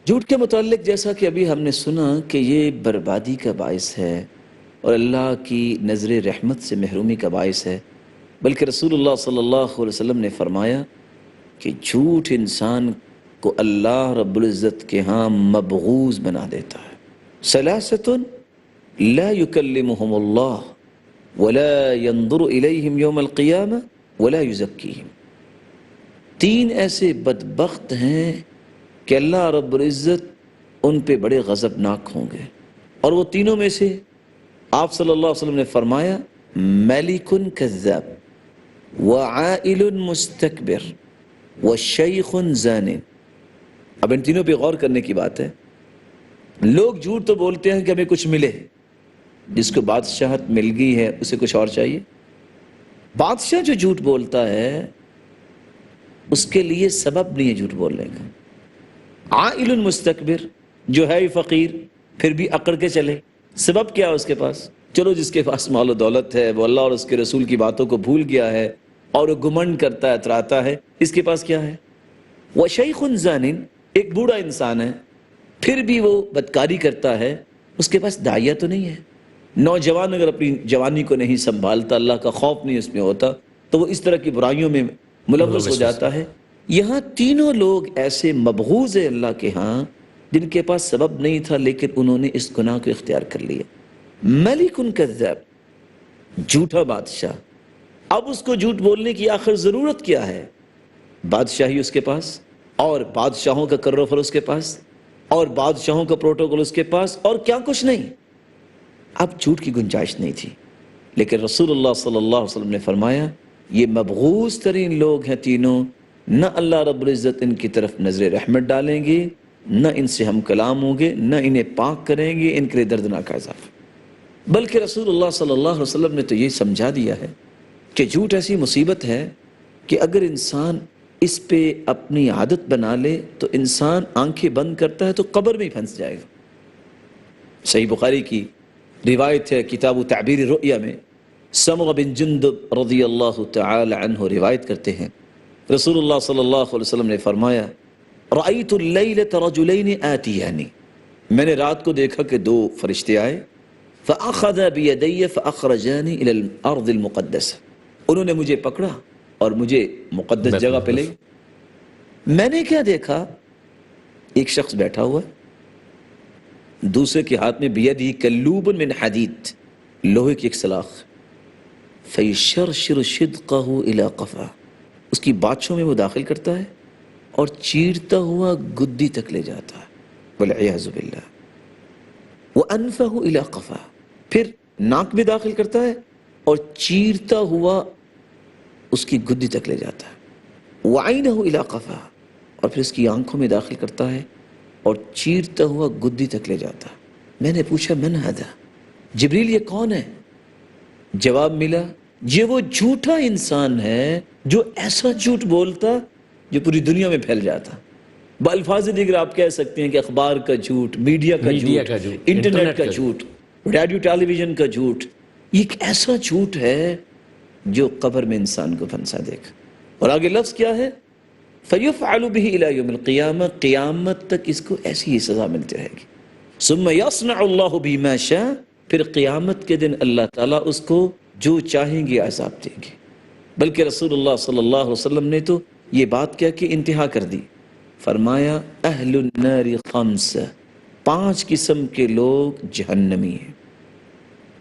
جھوٹ کے متعلق جیسا کہ ابھی ہم نے سنا کہ یہ بربادی کا باعث ہے اور اللہ کی نظر رحمت سے محرومی کا باعث ہے، بلکہ رسول اللہ صلی اللہ علیہ وسلم نے فرمایا کہ جھوٹ انسان کو اللہ رب العزت کے ہاں مبغوض بنا دیتا ہے۔ ثلاثۃ لا يكلمهم اللہ ولا ينظر الیہم یوم القیامہ ولا یزکیہم، تین ایسے بدبخت ہیں کہ اللہ رب العزت ان پہ بڑے غضبناک ہوں گے، اور وہ تینوں میں سے آپ صلی اللہ علیہ وسلم نے فرمایا ملک کذاب وعائل مستکبر وشیخ زان۔ اب ان تینوں پہ غور کرنے کی بات ہے۔ لوگ جھوٹ تو بولتے ہیں کہ ہمیں کچھ ملے، جس کو بادشاہت مل گئی ہے اسے کچھ اور چاہیے۔ بادشاہ جو جھوٹ بولتا ہے اس کے لیے سبب نہیں ہے جھوٹ بولنے کا۔ عائل مستکبر، جو ہے فقیر پھر بھی اکڑ کے چلے، سبب کیا ہے اس کے پاس؟ چلو جس کے پاس مال و دولت ہے، وہ اللہ اور اس کے رسول کی باتوں کو بھول گیا ہے اور وہ گمنڈ کرتا ہے، اتراتا ہے، اس کے پاس کیا ہے؟ وشیخ زان، ایک بوڑھا انسان ہے پھر بھی وہ بدکاری کرتا ہے، اس کے پاس داعیہ تو نہیں ہے۔ نوجوان اگر اپنی جوانی کو نہیں سنبھالتا، اللہ کا خوف نہیں اس میں ہوتا، تو وہ اس طرح کی برائیوں میں ملوث ہو جاتا ہے۔ یہاں تینوں لوگ ایسے مبغوض ہیں اللہ کے ہاں جن کے پاس سبب نہیں تھا لیکن انہوں نے اس گناہ کو اختیار کر لیا۔ ملک کذاب، جھوٹا بادشاہ۔ اب اس کو جھوٹ بولنے کی آخر ضرورت کیا ہے؟ بادشاہی اس کے پاس، اور بادشاہوں کا کر و فر اس کے پاس، اور بادشاہوں کا پروٹوکول اس کے پاس، اور کیا کچھ نہیں۔ اب جھوٹ کی گنجائش نہیں تھی، لیکن رسول اللہ صلی اللہ علیہ وسلم نے فرمایا یہ مبغوض ترین لوگ ہیں تینوں، نہ اللہ رب العزت ان کی طرف نظر رحمت ڈالیں گے، نہ ان سے ہم کلام ہوں گے، نہ انہیں پاک کریں گے، ان کے لیے دردناک عذاب۔ بلکہ رسول اللہ صلی اللہ علیہ وسلم نے تو یہ سمجھا دیا ہے کہ جھوٹ ایسی مصیبت ہے کہ اگر انسان اس پہ اپنی عادت بنا لے تو انسان آنکھیں بند کرتا ہے تو قبر میں ہی پھنس جائے گا۔ صحیح بخاری کی روایت ہے، کتاب تعبیر الرؤیا میں سمغ بن جندب رضی اللہ تعالی عنہ روایت کرتے ہیں، رسول اللہ صلی اللہ علیہ وسلم نے فرمایا رأیت اللیلۃ رجلین آتیانی، میں نے رات کو دیکھا کہ دو فرشتے آئے، فأخذا بیدی فأخرجانی الی الارض المقدسہ، انہوں نے مجھے پکڑا اور مجھے مقدس جگہ پہ لے۔ میں نے کیا دیکھا؟ ایک شخص بیٹھا ہوا ہے، دوسرے کے ہاتھ میں بیدی کلوب من حدید، لوہے کی ایک سلاخ، فیشرشر شدقہ الی قفا، اس کی باتشوں میں وہ داخل کرتا ہے اور چیرتا ہوا گدی تک لے جاتا ہے، والعیاذ باللہ، وانفہ الی قفا، پھر ناک میں داخل کرتا ہے اور چیرتا ہوا اس کی گدی تک لے جاتا ہے، وعینہ الی قفا، اور پھر اس کی آنکھوں میں داخل کرتا ہے اور چیرتا ہوا گدی تک لے جاتا ہے۔ میں نے پوچھا من ھذا، جبریل یہ کون ہے؟ جواب ملا یہ وہ جھوٹا انسان ہے جو ایسا جھوٹ بولتا جو پوری دنیا میں پھیل جاتا۔ بالفاظ دیگر آپ کہہ سکتے ہیں کہ اخبار کا جھوٹ، میڈیا کا جھوٹ، انٹرنیٹ کا جھوٹ، ریڈیو ٹیلی ویژن کا جھوٹ، یہ ایک ایسا جھوٹ ہے جو قبر میں انسان کو پھنسا دے گا۔ اور آگے لفظ کیا ہے؟ فَيُفْعَلُ بِهِ إِلَى يَوْمِ الْقِيَامَةِ، قیامت تک اس کو ایسی ہی سزا ملتی رہے گی۔ ثُمَّ يَصْنَعُ اللَّهُ بِهِ مَا شَاءَ، پھر قیامت کے دن اللہ تعالیٰ اس کو جو چاہیں گے عذاب دیں گے۔ بلکہ رسول اللہ صلی اللہ علیہ وسلم نے تو یہ بات کیا کہ انتہا کر دی، فرمایا اہل النار خمس، 5 قسم کے لوگ جہنمی ہیں۔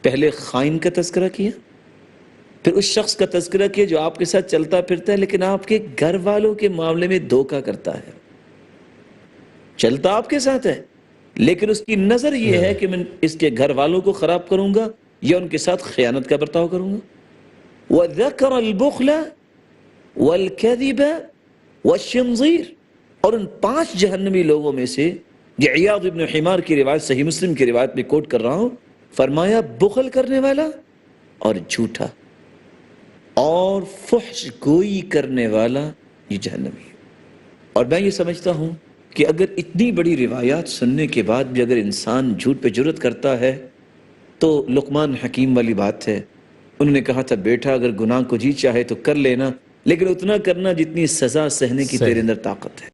پہلے خائن کا تذکرہ کیا، پھر اس شخص کا تذکرہ کیا جو آپ کے ساتھ چلتا پھرتا ہے لیکن آپ کے گھر والوں کے معاملے میں دھوکہ کرتا ہے، چلتا آپ کے ساتھ ہے لیکن اس کی نظر یہ ہے کہ میں اس کے گھر والوں کو خراب کروں گا یا ان کے ساتھ خیانت کا برتاؤ کروں گا۔ وَذَكَرَ الْبُخْلَ وَالْكَذِبَ وَالشِّنْظِيرَ، اور ان 5 جہنمی لوگوں میں سے یہ عیاض ابن حمار کی روایت صحیح مسلم کی روایت میں کوٹ کر رہا ہوں، فرمایا بخل کرنے والا اور جھوٹا اور فحش گوئی کرنے والا یہ جہنمی ہے۔ اور میں یہ سمجھتا ہوں کہ اگر اتنی بڑی روایات سننے کے بعد بھی اگر انسان جھوٹ پہ جرأت کرتا ہے تو لقمان حکیم والی بات ہے، انہوں نے کہا تھا بیٹا اگر گناہ کو جی چاہے تو کر لینا، لیکن اتنا کرنا جتنی سزا سہنے کی تیرے اندر طاقت ہے۔